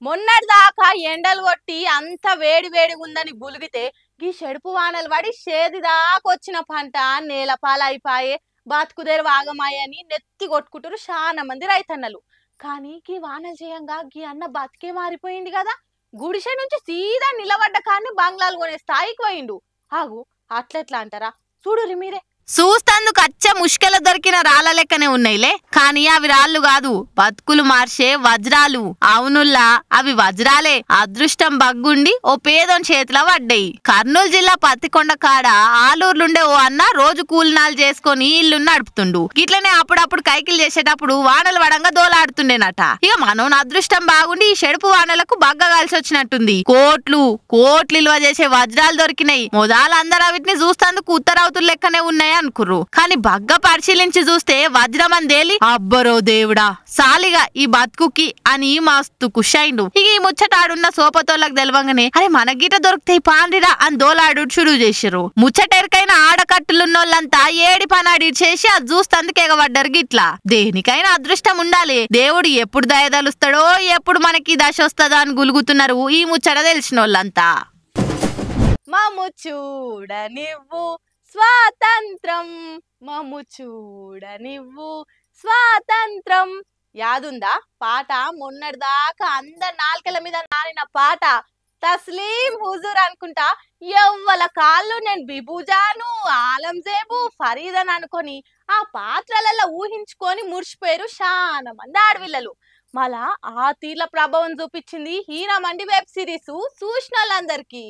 మొన్నటిదాకా ఎండలు కొట్టి అంత వేడి వేడిగా ఉందని గులిగితే గీ చెడుపు వానలు పడి చేది దాకొచ్చిన పంట నేలపాలైపాయే బతుకుదేరు వాగమాయని నెత్తి కొట్టుకుంటారు చాలా మంది రైతన్నలు. కానీ గీ వానలు చేయంగా గీ అన్న బతికే మారిపోయింది కదా. గుడిసె నుంచి సీదా నిలబడ్డ కానీ బంగ్లాలు కొనే స్థాయికి పోయిండు. ఆగు, అట్లెట్లా అంటారా? చూడురి మీరే. చూస్తందుకు అచ్చ ముష్కెల దొరికిన రాళ్ళ లెక్కనే ఉన్నాయిలే, కానీ అవి రాళ్ళు కాదు, బతుకులు మార్చే వజ్రాలు. అవునుల్లా, అవి వజ్రాలే. అదృష్టం బగ్గుండి ఓ పేదోని చేతిలో పడ్డాయి. కర్నూలు జిల్లా పత్తికొండ కాడ ఆలూరులుండే ఓ అన్న రోజు కూలినాలు చేసుకొని ఇల్లు నడుపుతుండు. గిట్లనే అప్పుడప్పుడు కైకిలు చేసేటప్పుడు వానలు పడంగా దోలాడుతుండేనట. ఇక మనోని అదృష్టం బాగుండి ఈ చెడుపు వానలకు బగ్గ కలిసి వచ్చినట్టుంది. కోట్లు ఇలువ చేసే వజ్రాలు దొరికినాయి. మొదలందరూ అవిటిని చూస్తందుకు ఉత్తరావతులు లెక్కనే ఉన్నాయి అనుకుర్రు. కానీ బగ్గ పరిశీలించి చూస్తే వజ్రం అందేలి అబ్బరో దేవుడా సాలిగా ఈ బతుకుకి అని మస్తు కుషైండు. ఇక ఈ ముచ్చటాడున్న సోపతోళ్ళకి తెలవంగానే అరే మన గిట దొరుకుతాయి పాండిరా అని దోలాడు షురు చేసిర్రు. ముచ్చటెరికైన ఆడకట్టులున్నోళ్ళంతా ఏడి పనాడి చేసి అది చూస్తందుకు ఎగబడ్డారు. గిట్లా దేనికైనా అదృష్టం ఉండాలి. దేవుడు ఎప్పుడు దయదలుస్తాడో ఎప్పుడు మనకి దశ వస్తుందో అని గులుగుతున్నారు ఈ ముచ్చట తెలిసినోళ్ళంతా. మమ్ము చూడనివ్వు స్వాతంత్రం, మమ్ము చూడనివ్వు స్వాతంత్రం. యాదుందా పాట? మొన్నటిదాకా అందరి నాలుకల మీద నానిన పాట. తస్లీం హుజూర్ అనుకుంటా ఎవ్వల కాళ్ళు నేను బిబుజాను ఆలంజేబు ఫరీదన్ అనుకొని ఆ పాత్రలలో ఊహించుకొని మురిసిపోయారు చాలా మంది ఆడపిల్లలు. మళ్ళా ఆ తీర్ల ప్రభావం చూపించింది హీరామండి వెబ్ సిరీస్ చూసిన వాళ్ళందరికీ.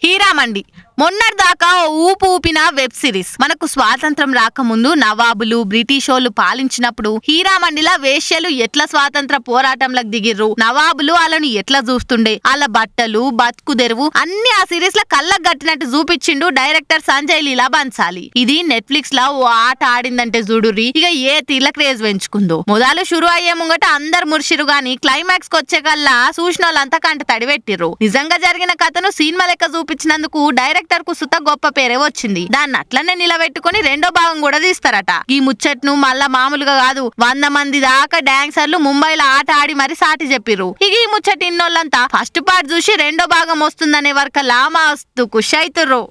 హీరామండి మొన్నటిదాకా ఊపు ఊపిన వెబ్ సిరీస్. మనకు స్వాతంత్రం రాకముందు నవాబులు బ్రిటిషోళ్ళు పాలించినప్పుడు హీరామండిలా వేశ్యలు ఎట్లా స్వాతంత్ర పోరాటంలకు దిగిర్రు, నవాబులు వాళ్ళని ఎట్లా చూస్తుండే, వాళ్ళ బట్టలు బతుకుదెరువు అన్ని ఆ సిరీస్ లో కళ్ళకు గట్టినట్టు చూపించిండు డైరెక్టర్ సంజయ్ లీలా బన్సాలి. ఇది నెట్ఫ్లిక్స్ లో ఓ ఆట ఆడిందంటే చూడుర్రి ఇక ఏ తీర్ల క్రేజ్ పెంచుకుందో. మొదలు షురు అయ్యే ముంగట అందరు మురిసిరు గాని క్లైమాక్స్ కి వచ్చే కల్లా చూసిన వాళ్ళంతా కంట తడిపెట్టిర్రు. నిజంగా జరిగిన కథను సినిమా లెక్క చూపించినందుకు డైరెక్టర్ కు సుత గొప్ప పేరే వచ్చింది. దాన్ని అట్లనే నిలబెట్టుకుని రెండో భాగం కూడా తీస్తారట. ఈ ముచ్చట్ను మళ్ళా మామూలుగా కాదు, 100 మంది దాకా డాన్సర్లు ముంబైలో ఆట ఆడి మరి సాటి చెప్పిర్రు. ఇక ఈ ముచ్చట ఇన్నోళ్ళంతా ఫస్ట్ పార్ట్ చూసి రెండో భాగం వస్తుందనే వరకల్లా మస్తు ఖుషి అవుతుర్రు.